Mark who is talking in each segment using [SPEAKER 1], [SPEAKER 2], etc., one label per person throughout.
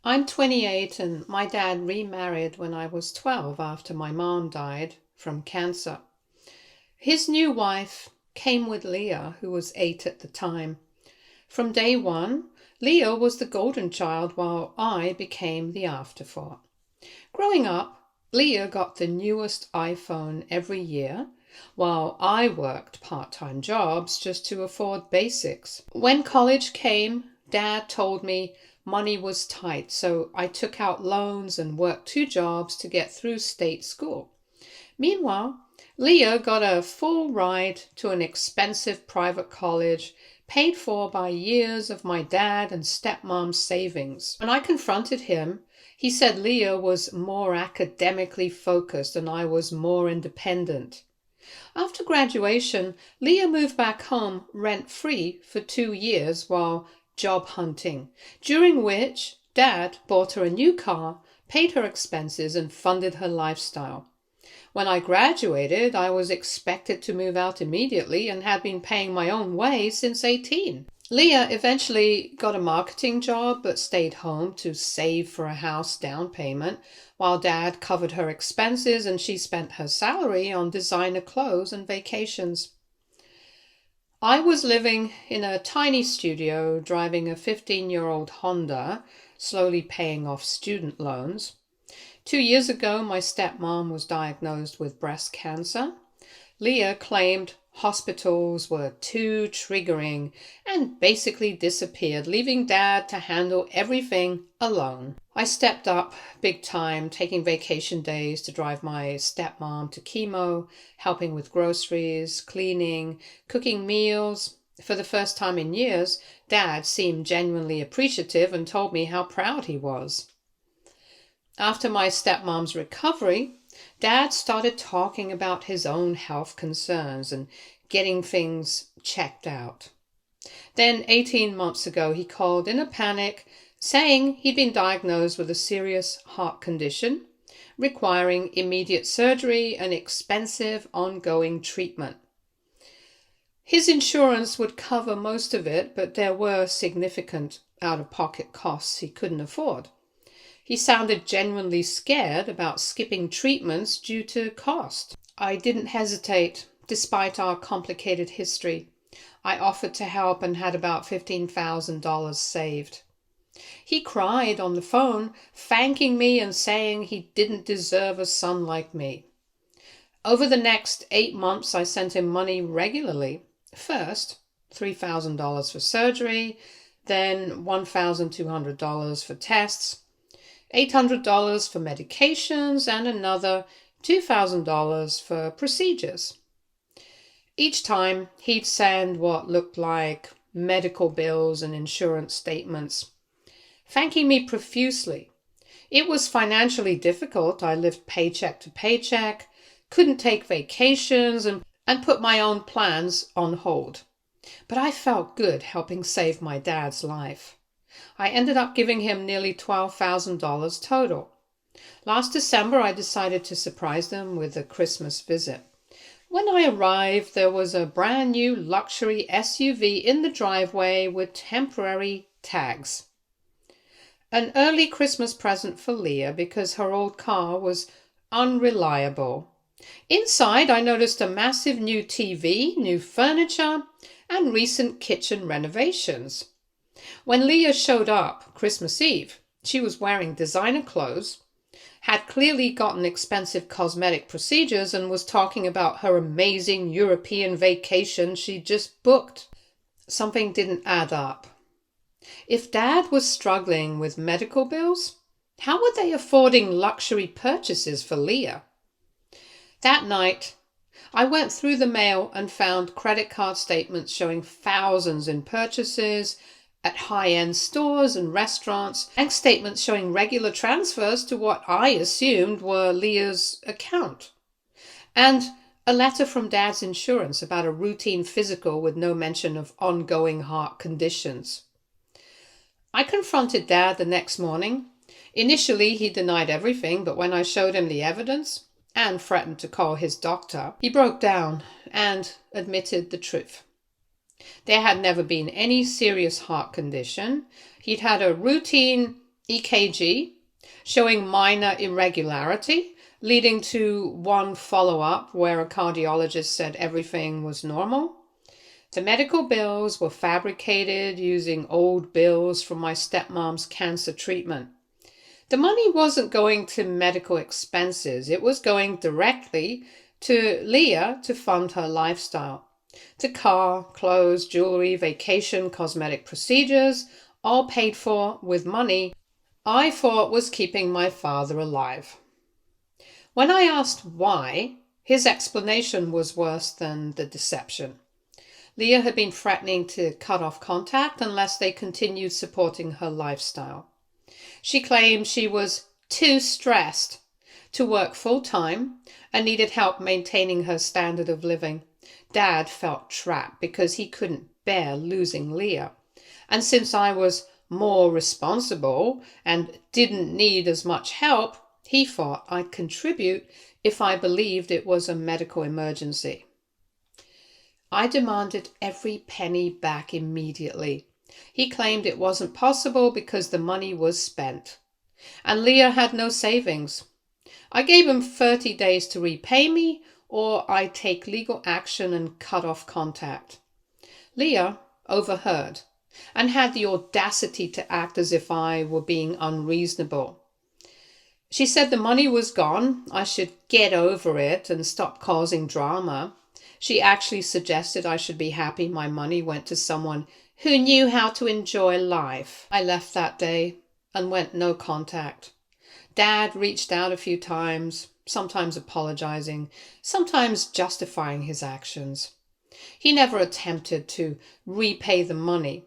[SPEAKER 1] I'm 28 and my dad remarried when I was 12 after my mom died from cancer. His new wife came with Leah, who was 8 at the time. From day one, Leah was the golden child while I became the afterthought. Growing up, Leah got the newest iPhone every year, while I worked part-time jobs just to afford basics. When college came, Dad told me money was tight, so I took out loans and worked 2 jobs to get through state school. Meanwhile, Leah got a full ride to an expensive private college paid for by years of my dad and stepmom's savings. When I confronted him, he said Leah was more academically focused and I was more independent. After graduation, Leah moved back home rent-free for 2 years while job hunting, during which Dad bought her a new car, paid her expenses and funded her lifestyle. When I graduated, I was expected to move out immediately and had been paying my own way since 18. Leah eventually got a marketing job but stayed home to save for a house down payment, while Dad covered her expenses and she spent her salary on designer clothes and vacations. I was living in a tiny studio, driving a 15-year-old Honda, slowly paying off student loans. 2 years ago, my stepmom was diagnosed with breast cancer. Leah claimed hospitals were too triggering and basically disappeared, leaving Dad to handle everything alone. I stepped up big time, taking vacation days to drive my stepmom to chemo, helping with groceries, cleaning, cooking meals. For the first time in years, Dad seemed genuinely appreciative and told me how proud he was. After my stepmom's recovery, Dad started talking about his own health concerns and getting things checked out. Then 18 months ago, he called in a panic, saying he'd been diagnosed with a serious heart condition, requiring immediate surgery and expensive ongoing treatment. His insurance would cover most of it, but there were significant out-of-pocket costs he couldn't afford. He sounded genuinely scared about skipping treatments due to cost. I didn't hesitate, despite our complicated history. I offered to help and had about $15,000 saved. He cried on the phone, thanking me and saying he didn't deserve a son like me. Over the next 8 months, I sent him money regularly. First, $3,000 for surgery, then $1,200 for tests, $800 for medications, and another $2,000 for procedures. Each time, he'd send what looked like medical bills and insurance statements, thanking me profusely. It was financially difficult. I lived paycheck to paycheck, couldn't take vacations, and put my own plans on hold. But I felt good helping save my dad's life. I ended up giving him nearly $12,000 total. Last December, I decided to surprise them with a Christmas visit. When I arrived, there was a brand new luxury SUV in the driveway with temporary tags. An early Christmas present for Leah because her old car was unreliable. Inside, I noticed a massive new TV, new furniture, and recent kitchen renovations. When Leah showed up Christmas Eve, she was wearing designer clothes, had clearly gotten expensive cosmetic procedures, and was talking about her amazing European vacation she'd just booked. Something didn't add up. If Dad was struggling with medical bills, how were they affording luxury purchases for Leah? That night, I went through the mail and found credit card statements showing thousands in purchases at high-end stores and restaurants, bank statements showing regular transfers to what I assumed were Leah's account, and a letter from Dad's insurance about a routine physical with no mention of ongoing heart conditions. I confronted Dad the next morning. Initially, he denied everything, but when I showed him the evidence and threatened to call his doctor, he broke down and admitted the truth. There had never been any serious heart condition. He'd had a routine EKG, showing minor irregularity, leading to one follow-up where a cardiologist said everything was normal. The medical bills were fabricated using old bills from my stepmom's cancer treatment. The money wasn't going to medical expenses. It was going directly to Leah to fund her lifestyle. The car, clothes, jewelry, vacation, cosmetic procedures, all paid for with money I thought was keeping my father alive. When I asked why, his explanation was worse than the deception. Leah had been threatening to cut off contact unless they continued supporting her lifestyle. She claimed she was too stressed to work full-time and needed help maintaining her standard of living. Dad felt trapped because he couldn't bear losing Leah. And since I was more responsible and didn't need as much help, he thought I'd contribute if I believed it was a medical emergency. I demanded every penny back immediately. He claimed it wasn't possible because the money was spent. And Leah had no savings. I gave him 30 days to repay me, or I'd take legal action and cut off contact. Leah overheard and had the audacity to act as if I were being unreasonable. She said the money was gone, I should get over it and stop causing drama. She actually suggested I should be happy my money went to someone who knew how to enjoy life. I left that day and went no contact. Dad reached out a few times, sometimes apologizing, sometimes justifying his actions. He never attempted to repay the money.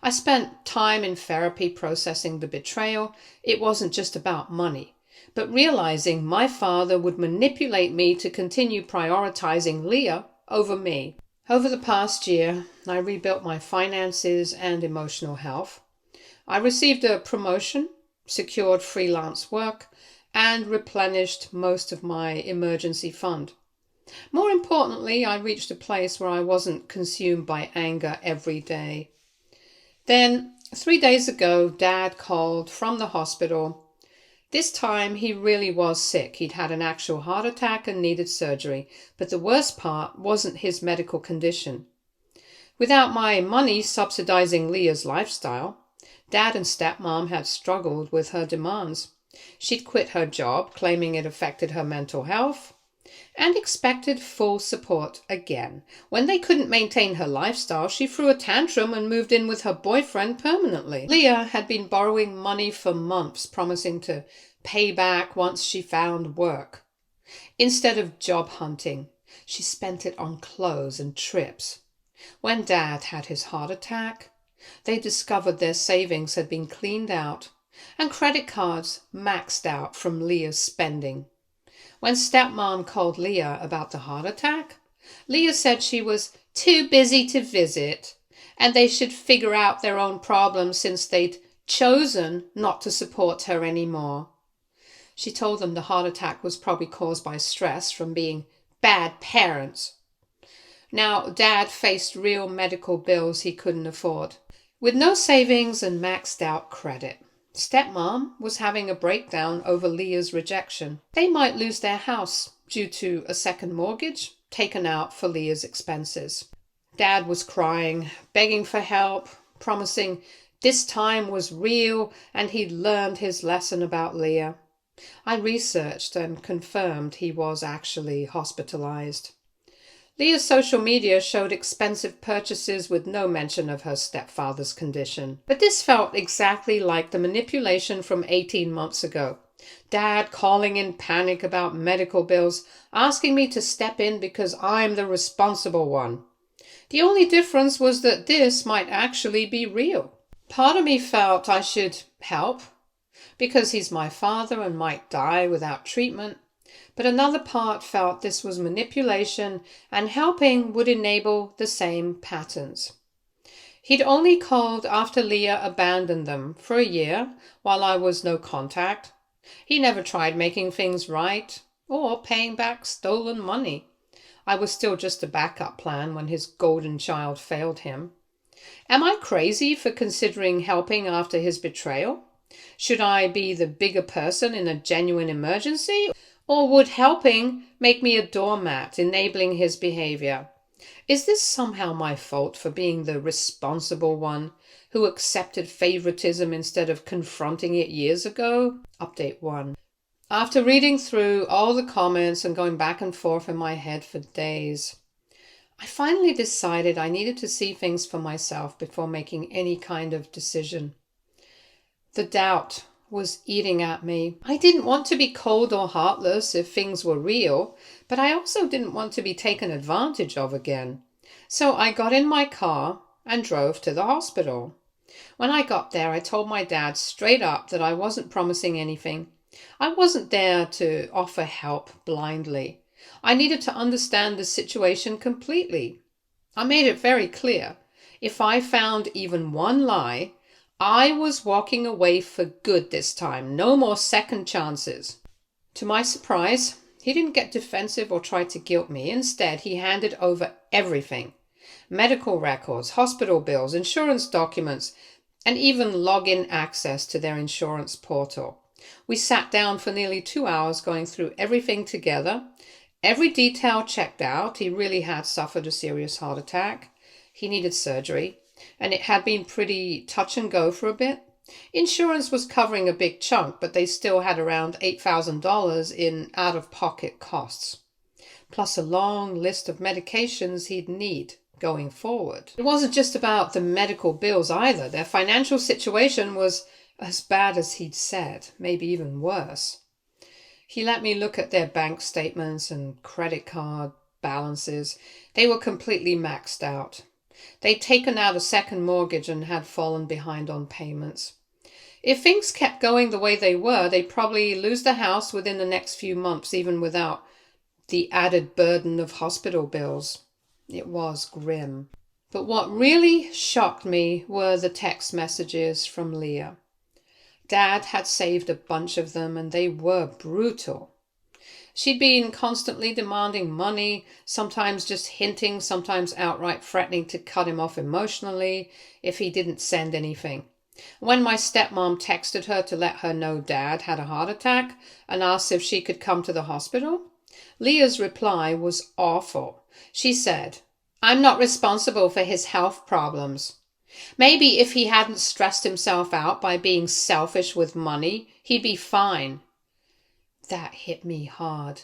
[SPEAKER 1] I spent time in therapy processing the betrayal. It wasn't just about money, but realizing my father would manipulate me to continue prioritizing Leah over me. Over the past year, I rebuilt my finances and emotional health. I received a promotion, secured freelance work, and replenished most of my emergency fund. More importantly, I reached a place where I wasn't consumed by anger every day. Then, 3 days ago, Dad called from the hospital. This time, he really was sick. He'd had an actual heart attack and needed surgery. But the worst part wasn't his medical condition. Without my money subsidizing Leah's lifestyle, Dad and stepmom had struggled with her demands. She'd quit her job, claiming it affected her mental health, and expected full support again. When they couldn't maintain her lifestyle, she threw a tantrum and moved in with her boyfriend permanently. Leah had been borrowing money for months, promising to pay back once she found work. Instead of job hunting, she spent it on clothes and trips. When Dad had his heart attack, they discovered their savings had been cleaned out and credit cards maxed out from Leah's spending. When stepmom called Leah about the heart attack, Leah said she was too busy to visit and they should figure out their own problems since they'd chosen not to support her anymore. She told them the heart attack was probably caused by stress from being bad parents. Now, Dad faced real medical bills he couldn't afford. With no savings and maxed out credit, stepmom was having a breakdown over Leah's rejection. They might lose their house due to a second mortgage taken out for Leah's expenses. Dad was crying, begging for help, promising this time was real and he'd learned his lesson about Leah. I researched and confirmed he was actually hospitalized. Leah's social media showed expensive purchases with no mention of her stepfather's condition. But this felt exactly like the manipulation from 18 months ago. Dad calling in panic about medical bills, asking me to step in because I'm the responsible one. The only difference was that this might actually be real. Part of me felt I should help because he's my father and might die without treatment. But another part felt this was manipulation and helping would enable the same patterns. He'd only called after Leah abandoned them for a year while I was no contact. He never tried making things right or paying back stolen money. I was still just a backup plan when his golden child failed him. Am I crazy for considering helping after his betrayal? Should I be the bigger person in a genuine emergency? Or would helping make me a doormat, enabling his behavior? Is this somehow my fault for being the responsible one who accepted favoritism instead of confronting it years ago? Update 1. After reading through all the comments and going back and forth in my head for days, I finally decided I needed to see things for myself before making any kind of decision. The doubt was eating at me. I didn't want to be cold or heartless if things were real, but I also didn't want to be taken advantage of again. So I got in my car and drove to the hospital. When I got there, I told my dad straight up that I wasn't promising anything. I wasn't there to offer help blindly. I needed to understand the situation completely. I made it very clear. If I found even one lie, I was walking away for good this time. No more second chances. To my surprise, he didn't get defensive or try to guilt me. Instead, he handed over everything. Medical records, hospital bills, insurance documents, and even login access to their insurance portal. We sat down for nearly 2 hours going through everything together. Every detail checked out. He really had suffered a serious heart attack. He needed surgery, and it had been pretty touch and go for a bit. Insurance was covering a big chunk, but they still had around $8,000 in out-of-pocket costs, plus a long list of medications he'd need going forward. It wasn't just about the medical bills either. Their financial situation was as bad as he'd said, maybe even worse. He let me look at their bank statements and credit card balances. They were completely maxed out. They'd taken out a second mortgage and had fallen behind on payments. If things kept going the way they were, they'd probably lose the house within the next few months, even without the added burden of hospital bills. It was grim. But what really shocked me were the text messages from Leah. Dad had saved a bunch of them, and they were brutal. She'd been constantly demanding money, sometimes just hinting, sometimes outright threatening to cut him off emotionally if he didn't send anything. When my stepmom texted her to let her know Dad had a heart attack and asked if she could come to the hospital, Leah's reply was awful. She said, "I'm not responsible for his health problems. Maybe if he hadn't stressed himself out by being selfish with money, he'd be fine." That hit me hard.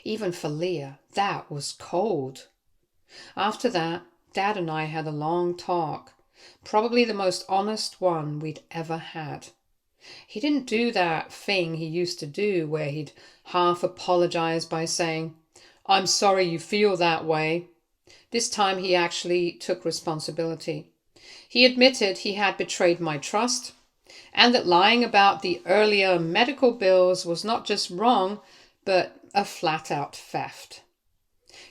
[SPEAKER 1] Even for Leah, that was cold. After that, Dad and I had a long talk, probably the most honest one we'd ever had. He didn't do that thing he used to do where he'd half apologize by saying, "I'm sorry you feel that way." This time he actually took responsibility. He admitted he had betrayed my trust, and that lying about the earlier medical bills was not just wrong, but a flat-out theft.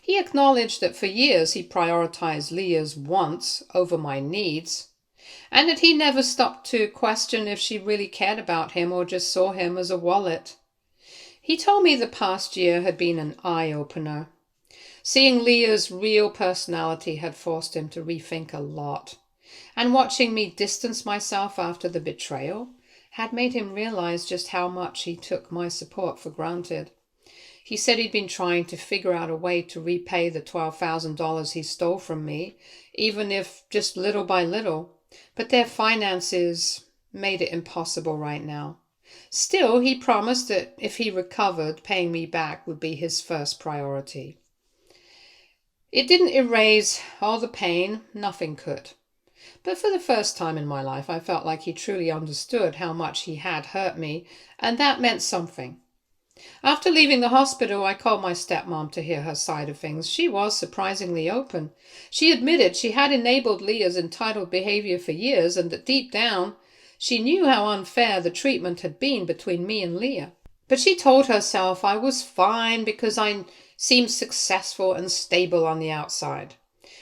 [SPEAKER 1] He acknowledged that for years he prioritized Leah's wants over my needs, and that he never stopped to question if she really cared about him or just saw him as a wallet. He told me the past year had been an eye-opener. Seeing Leah's real personality had forced him to rethink a lot. And watching me distance myself after the betrayal had made him realize just how much he took my support for granted. He said he'd been trying to figure out a way to repay the $12,000 he stole from me, even if just little by little, but their finances made it impossible right now. Still, he promised that if he recovered, paying me back would be his first priority. It didn't erase all the pain, nothing could. But for the first time in my life, I felt like he truly understood how much he had hurt me, and that meant something. After leaving the hospital, I called my stepmom to hear her side of things. She was surprisingly open. She admitted she had enabled Leah's entitled behavior for years, and that deep down, she knew how unfair the treatment had been between me and Leah. But she told herself I was fine because I seemed successful and stable on the outside.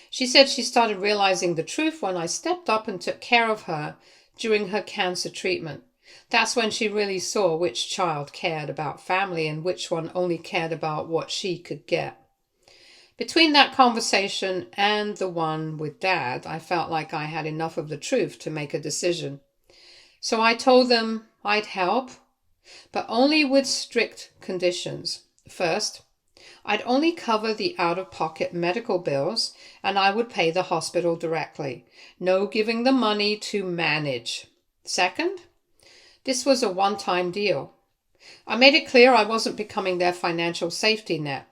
[SPEAKER 1] She said she started realizing the truth when I stepped up and took care of her during her cancer treatment. That's when she really saw which child cared about family and which one only cared about what she could get. Between that conversation and the one with Dad, I felt like I had enough of the truth to make a decision. So I told them I'd help, but only with strict conditions. First, I'd only cover the out-of-pocket medical bills and I would pay the hospital directly. No giving the money to manage. Second, this was a one-time deal. I made it clear I wasn't becoming their financial safety net.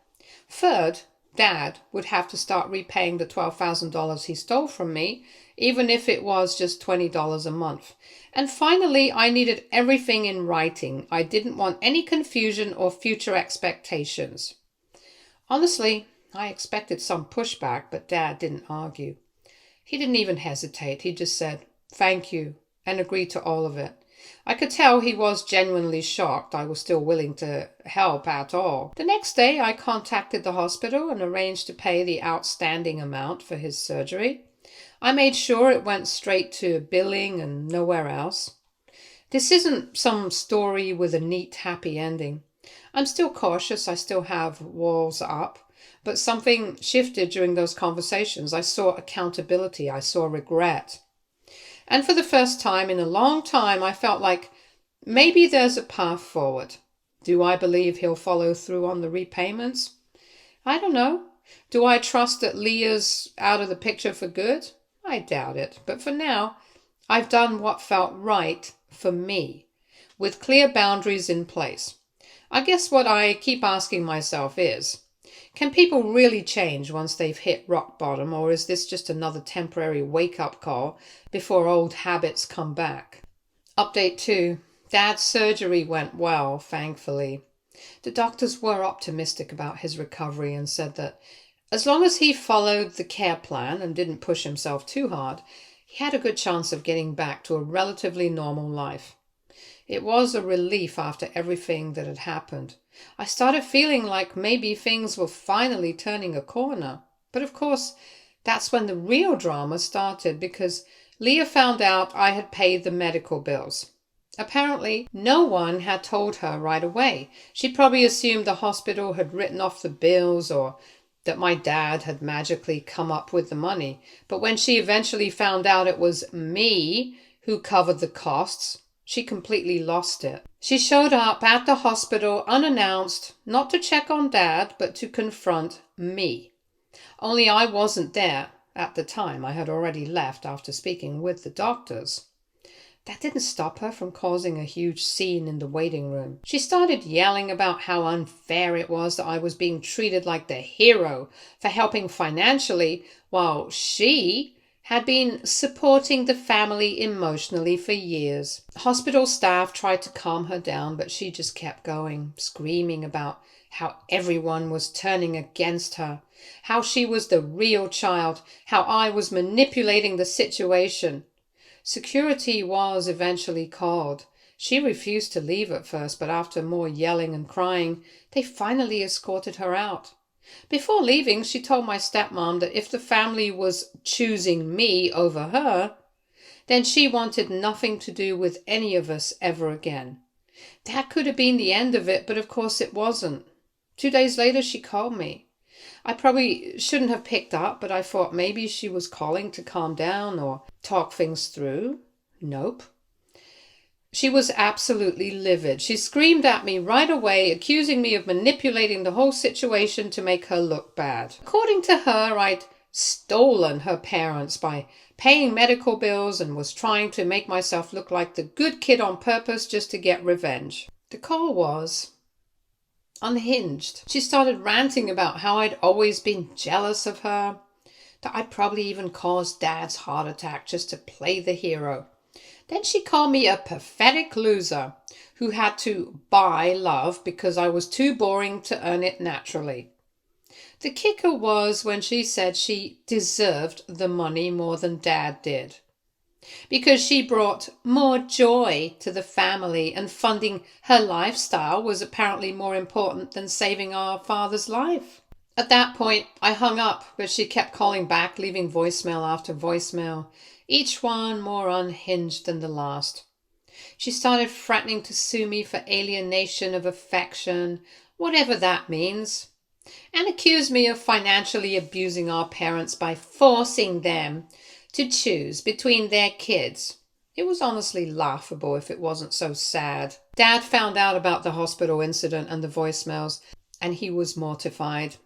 [SPEAKER 1] Third, Dad would have to start repaying the $12,000 he stole from me, even if it was just $20 a month. And finally, I needed everything in writing. I didn't want any confusion or future expectations. Honestly, I expected some pushback, but Dad didn't argue. He didn't even hesitate. He just said, "Thank you," and agreed to all of it. I could tell he was genuinely shocked I was still willing to help at all. The next day, I contacted the hospital and arranged to pay the outstanding amount for his surgery. I made sure it went straight to billing and nowhere else. This isn't some story with a neat, happy ending. I'm still cautious. I still have walls up. But something shifted during those conversations. I saw accountability. I saw regret. And for the first time in a long time, I felt like maybe there's a path forward. Do I believe he'll follow through on the repayments? I don't know. Do I trust that Leah's out of the picture for good? I doubt it. But for now, I've done what felt right for me, with clear boundaries in place. I guess what I keep asking myself is, can people really change once they've hit rock bottom, or is this just another temporary wake-up call before old habits come back? Update 2. Dad's surgery went well, thankfully. The doctors were optimistic about his recovery and said that as long as he followed the care plan and didn't push himself too hard, he had a good chance of getting back to a relatively normal life. It was a relief after everything that had happened. I started feeling like maybe things were finally turning a corner. But of course, that's when the real drama started, because Leah found out I had paid the medical bills. Apparently, no one had told her right away. She probably assumed the hospital had written off the bills or that my dad had magically come up with the money. But when she eventually found out it was me who covered the costs, she completely lost it. She showed up at the hospital unannounced, not to check on Dad, but to confront me. Only I wasn't there at the time. I had already left after speaking with the doctors. That didn't stop her from causing a huge scene in the waiting room. She started yelling about how unfair it was that I was being treated like the hero for helping financially, while she had been supporting the family emotionally for years. Hospital staff tried to calm her down, but she just kept going, screaming about how everyone was turning against her, how she was the real child, how I was manipulating the situation. Security was eventually called. She refused to leave at first, but after more yelling and crying, they finally escorted her out. Before leaving, she told my stepmom that if the family was choosing me over her, then she wanted nothing to do with any of us ever again. That could have been the end of it, but of course it wasn't. 2 days later, she called me. I probably shouldn't have picked up, but I thought maybe she was calling to calm down or talk things through. Nope. She was absolutely livid. She screamed at me right away, accusing me of manipulating the whole situation to make her look bad. According to her, I'd stolen her parents by paying medical bills and was trying to make myself look like the good kid on purpose just to get revenge. The call was unhinged. She started ranting about how I'd always been jealous of her, that I'd probably even caused Dad's heart attack just to play the hero. Then she called me a pathetic loser who had to buy love because I was too boring to earn it naturally. The kicker was when she said she deserved the money more than Dad did, because she brought more joy to the family and funding her lifestyle was apparently more important than saving our father's life. At that point, I hung up, but she kept calling back, leaving voicemail after voicemail, each one more unhinged than the last. She started threatening to sue me for alienation of affection, whatever that means, and accused me of financially abusing our parents by forcing them to choose between their kids. It was honestly laughable if it wasn't so sad. Dad found out about the hospital incident and the voicemails, and he was mortified.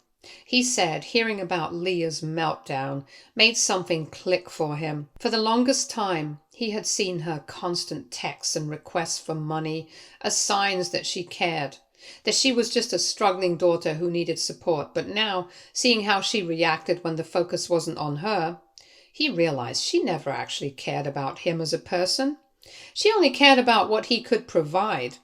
[SPEAKER 1] He said hearing about Leah's meltdown made something click for him. For the longest time, he had seen her constant texts and requests for money as signs that she cared, that she was just a struggling daughter who needed support. But now, seeing how she reacted when the focus wasn't on her, he realized she never actually cared about him as a person. She only cared about what he could provide.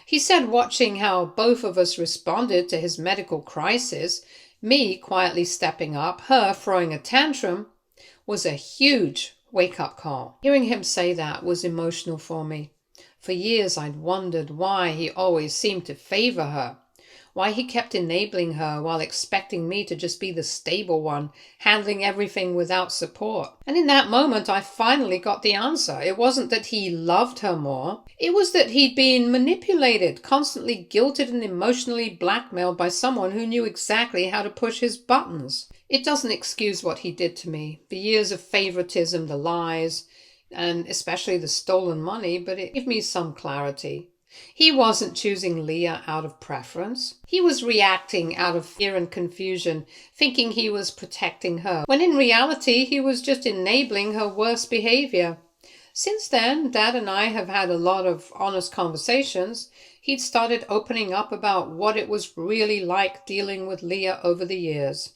[SPEAKER 1] He said watching how both of us responded to his medical crisis, me quietly stepping up, her throwing a tantrum, was a huge wake-up call. Hearing him say that was emotional for me. For years I'd wondered why he always seemed to favor her, why he kept enabling her while expecting me to just be the stable one, handling everything without support. And in that moment, I finally got the answer. It wasn't that he loved her more. It was that he'd been manipulated, constantly guilted and emotionally blackmailed by someone who knew exactly how to push his buttons. It doesn't excuse what he did to me, the years of favoritism, the lies, and especially the stolen money, but it gave me some clarity. He wasn't choosing Leah out of preference. He was reacting out of fear and confusion, thinking he was protecting her, when in reality he was just enabling her worst behavior. Since then, Dad and I have had a lot of honest conversations. He'd started opening up about what it was really like dealing with Leah over the years.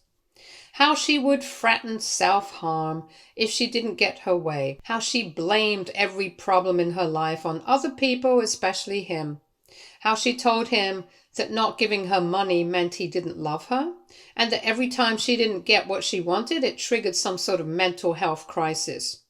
[SPEAKER 1] How she would threaten self-harm if she didn't get her way. How she blamed every problem in her life on other people, especially him. How she told him that not giving her money meant he didn't love her, and that every time she didn't get what she wanted, it triggered some sort of mental health crisis.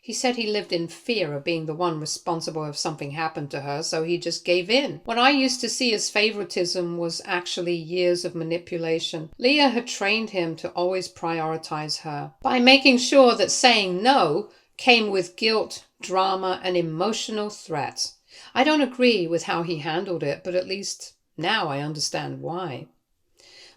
[SPEAKER 1] He said he lived in fear of being the one responsible if something happened to her, so he just gave in. What I used to see as favoritism was actually years of manipulation. Leah had trained him to always prioritize her by making sure that saying no came with guilt, drama, and emotional threats. I don't agree with how he handled it, but at least now I understand why.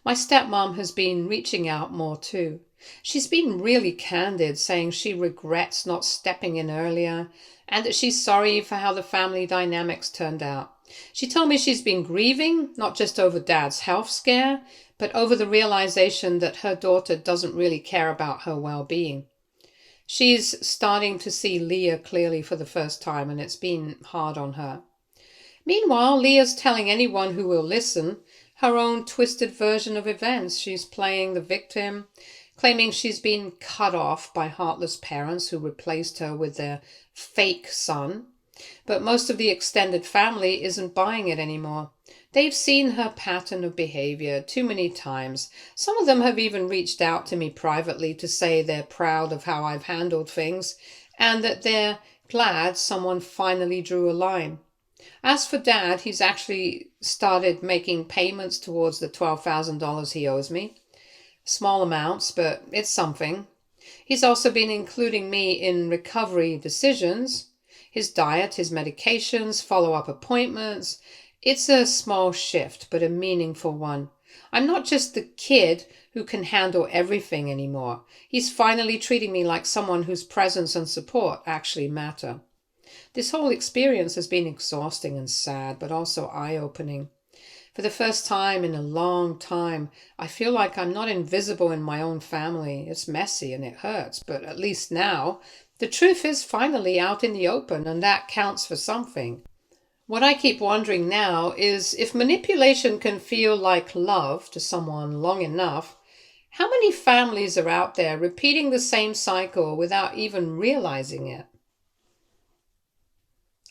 [SPEAKER 1] My stepmom has been reaching out more too. She's been really candid, saying she regrets not stepping in earlier and that she's sorry for how the family dynamics turned out. She told me she's been grieving, not just over Dad's health scare, but over the realization that her daughter doesn't really care about her well-being. She's starting to see Leah clearly for the first time, and it's been hard on her. Meanwhile, Leah's telling anyone who will listen her own twisted version of events. She's playing the victim, claiming she's been cut off by heartless parents who replaced her with their fake son. But most of the extended family isn't buying it anymore. They've seen her pattern of behavior too many times. Some of them have even reached out to me privately to say they're proud of how I've handled things and that they're glad someone finally drew a line. As for Dad, he's actually started making payments towards the $12,000 he owes me. Small amounts, but it's something. He's also been including me in recovery decisions, his diet, his medications, follow-up appointments. It's a small shift, but a meaningful one. I'm not just the kid who can handle everything anymore. He's finally treating me like someone whose presence and support actually matter. This whole experience has been exhausting and sad, but also eye-opening. For the first time in a long time, I feel like I'm not invisible in my own family. It's messy and it hurts, but at least now, the truth is finally out in the open, and that counts for something. What I keep wondering now is if manipulation can feel like love to someone long enough, how many families are out there repeating the same cycle without even realizing it?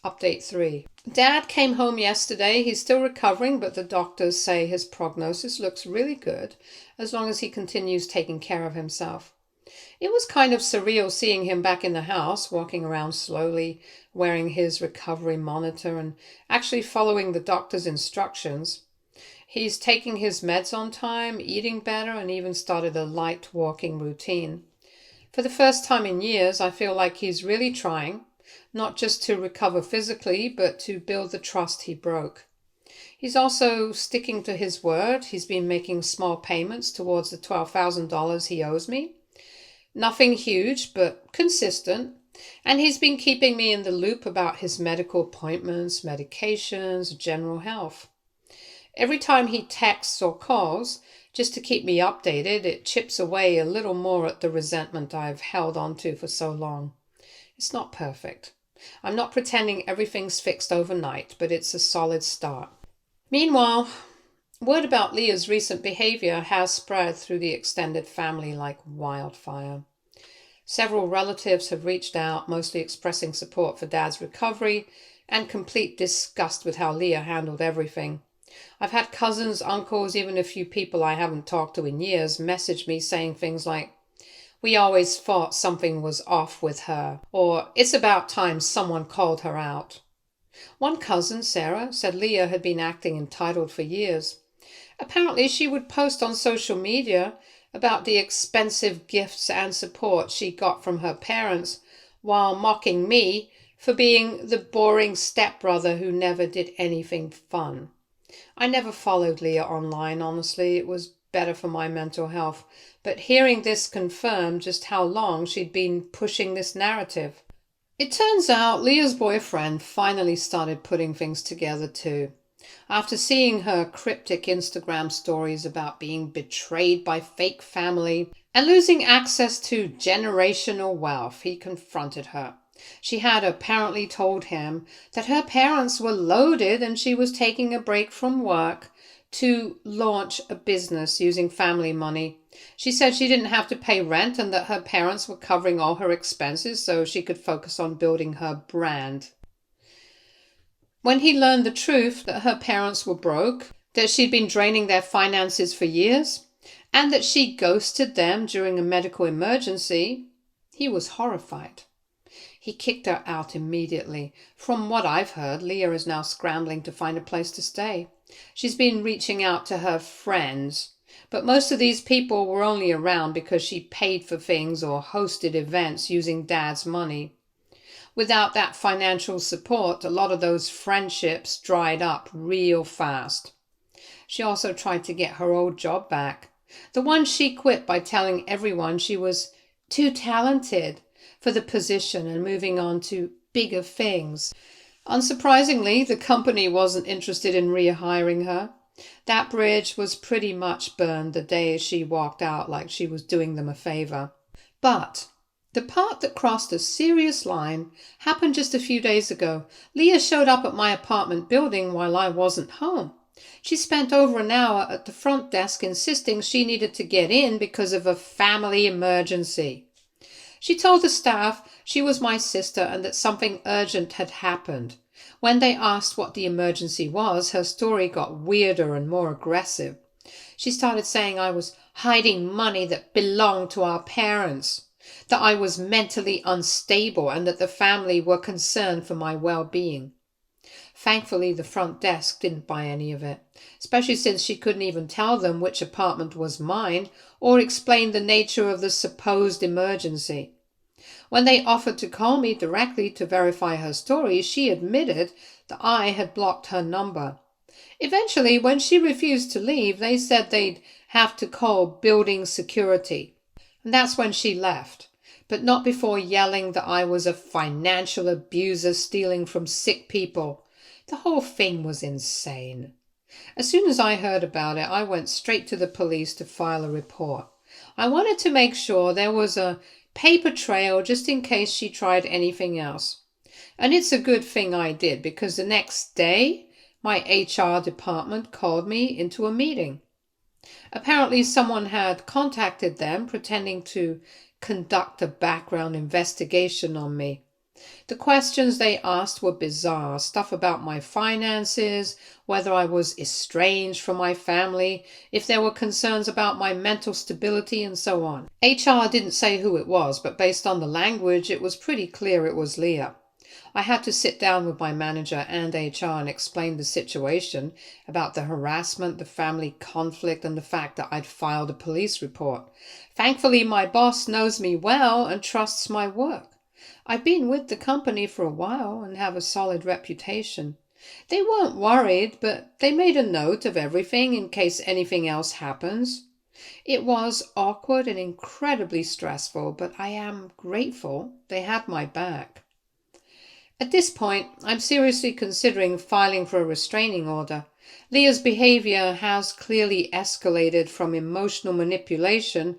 [SPEAKER 1] Update 3. Dad came home yesterday. He's still recovering, but the doctors say his prognosis looks really good as long as he continues taking care of himself. It was kind of surreal seeing him back in the house, walking around slowly, wearing his recovery monitor and actually following the doctor's instructions. He's taking his meds on time, eating better, and even started a light walking routine. For the first time in years, I feel like he's really trying, not just to recover physically, but to build the trust he broke. He's also sticking to his word. He's been making small payments towards the $12,000 he owes me. Nothing huge, but consistent. And he's been keeping me in the loop about his medical appointments, medications, general health. Every time he texts or calls, just to keep me updated, it chips away a little more at the resentment I've held onto for so long. It's not perfect. I'm not pretending everything's fixed overnight, but it's a solid start. Meanwhile, word about Leah's recent behavior has spread through the extended family like wildfire. Several relatives have reached out, mostly expressing support for Dad's recovery and complete disgust with how Leah handled everything. I've had cousins, uncles, even a few people I haven't talked to in years message me saying things like, "We always thought something was off with her," or "It's about time someone called her out." One cousin, Sarah, said Leah had been acting entitled for years. Apparently she would post on social media about the expensive gifts and support she got from her parents while mocking me for being the boring stepbrother who never did anything fun. I never followed Leah online, honestly. It was better for my mental health. But hearing this confirmed just how long she'd been pushing this narrative. It turns out Leah's boyfriend finally started putting things together too. After seeing her cryptic Instagram stories about being betrayed by fake family and losing access to generational wealth, he confronted her. She had apparently told him that her parents were loaded and she was taking a break from work to launch a business using family money. She said she didn't have to pay rent and that her parents were covering all her expenses so she could focus on building her brand. When he learned the truth that her parents were broke, that she'd been draining their finances for years, and that she ghosted them during a medical emergency, he was horrified. He kicked her out immediately. From what I've heard, Leah is now scrambling to find a place to stay. She's been reaching out to her friends, but most of these people were only around because she paid for things or hosted events using Dad's money. Without that financial support, a lot of those friendships dried up real fast. She also tried to get her old job back, the one she quit by telling everyone she was too talented for the position and moving on to bigger things. Unsurprisingly, the company wasn't interested in rehiring her. That bridge was pretty much burned the day she walked out like she was doing them a favor. But the part that crossed a serious line happened just a few days ago. Leah showed up at my apartment building while I wasn't home. She spent over an hour at the front desk insisting she needed to get in because of a family emergency. She told the staff she was my sister and that something urgent had happened. When they asked what the emergency was, her story got weirder and more aggressive. She started saying I was hiding money that belonged to our parents, that I was mentally unstable and that the family were concerned for my well-being. Thankfully, the front desk didn't buy any of it, especially since she couldn't even tell them which apartment was mine or explain the nature of the supposed emergency. When they offered to call me directly to verify her story, she admitted that I had blocked her number. Eventually, when she refused to leave, they said they'd have to call building security. And that's when she left, but not before yelling that I was a financial abuser stealing from sick people. The whole thing was insane. As soon as I heard about it, I went straight to the police to file a report. I wanted to make sure there was a paper trail just in case she tried anything else. And it's a good thing I did, because the next day my HR department called me into a meeting. Apparently someone had contacted them pretending to conduct a background investigation on me. The questions they asked were bizarre, stuff about my finances, whether I was estranged from my family, if there were concerns about my mental stability, and so on. HR didn't say who it was, but based on the language, it was pretty clear it was Leah. I had to sit down with my manager and HR and explain the situation about the harassment, the family conflict, and the fact that I'd filed a police report. Thankfully, my boss knows me well and trusts my work. I've been with the company for a while and have a solid reputation. They weren't worried, but they made a note of everything in case anything else happens. It was awkward and incredibly stressful, but I am grateful they had my back. At this point, I'm seriously considering filing for a restraining order. Leah's behavior has clearly escalated from emotional manipulation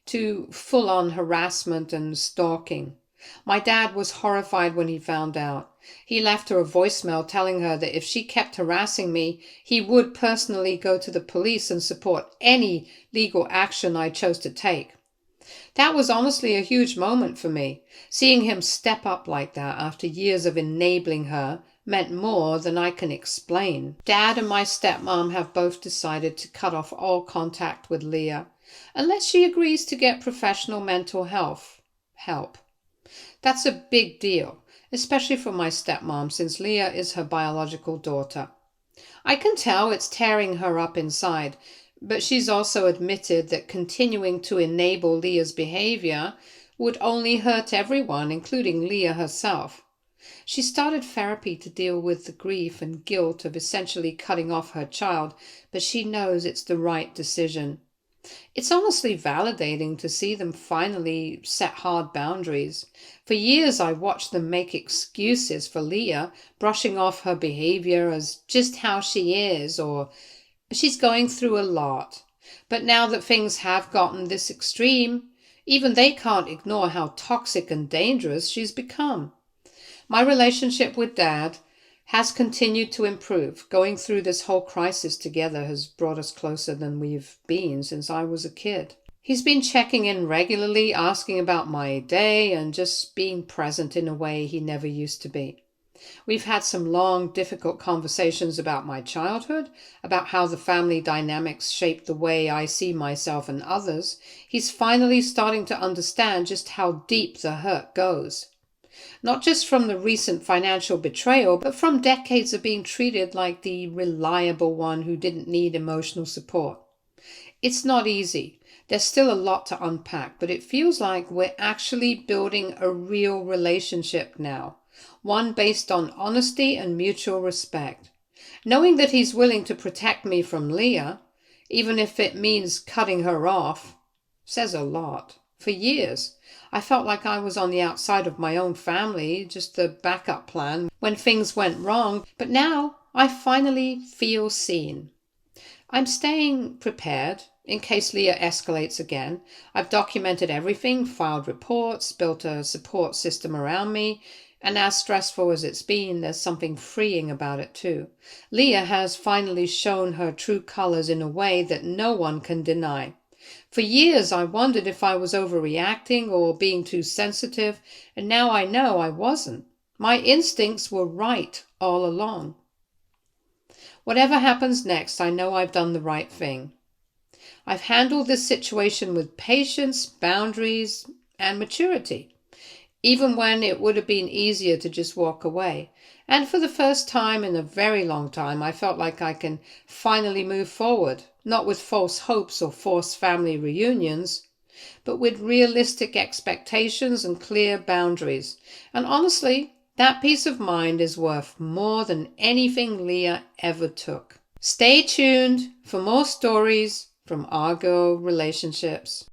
[SPEAKER 1] to full-on harassment and stalking. My dad was horrified when he found out. He left her a voicemail telling her that if she kept harassing me, he would personally go to the police and support any legal action I chose to take. That was honestly a huge moment for me. Seeing him step up like that after years of enabling her meant more than I can explain. Dad and my stepmom have both decided to cut off all contact with Leah, unless she agrees to get professional mental health help. That's a big deal, especially for my stepmom, since Leah is her biological daughter. I can tell it's tearing her up inside, but she's also admitted that continuing to enable Leah's behavior would only hurt everyone, including Leah herself. She started therapy to deal with the grief and guilt of essentially cutting off her child, but she knows it's the right decision. It's honestly validating to see them finally set hard boundaries. For years I watched them make excuses for Leah, brushing off her behavior as just how she is, or she's going through a lot. But now that things have gotten this extreme, even they can't ignore how toxic and dangerous she's become. My relationship with Dad has continued to improve. Going through this whole crisis together has brought us closer than we've been since I was a kid. He's been checking in regularly, asking about my day, and just being present in a way he never used to be. We've had some long, difficult conversations about my childhood, about how the family dynamics shaped the way I see myself and others. He's finally starting to understand just how deep the hurt goes. Not just from the recent financial betrayal, but from decades of being treated like the reliable one who didn't need emotional support. It's not easy. There's still a lot to unpack, but it feels like we're actually building a real relationship now, one based on honesty and mutual respect. Knowing that he's willing to protect me from Leah, even if it means cutting her off, says a lot. For years, I felt like I was on the outside of my own family, just the backup plan when things went wrong, but now I finally feel seen. I'm staying prepared in case Leah escalates again. I've documented everything, filed reports, built a support system around me, and as stressful as it's been, there's something freeing about it too. Leah has finally shown her true colors in a way that no one can deny. For years I wondered if I was overreacting or being too sensitive, and now I know I wasn't. My instincts were right all along. Whatever happens next, I know I've done the right thing. I've handled this situation with patience, boundaries, and maturity, even when it would have been easier to just walk away. And for the first time in a very long time, I felt like I can finally move forward, not with false hopes or forced family reunions, but with realistic expectations and clear boundaries. And honestly, that peace of mind is worth more than anything Leah ever took. Stay tuned for more stories from Argo Relationships.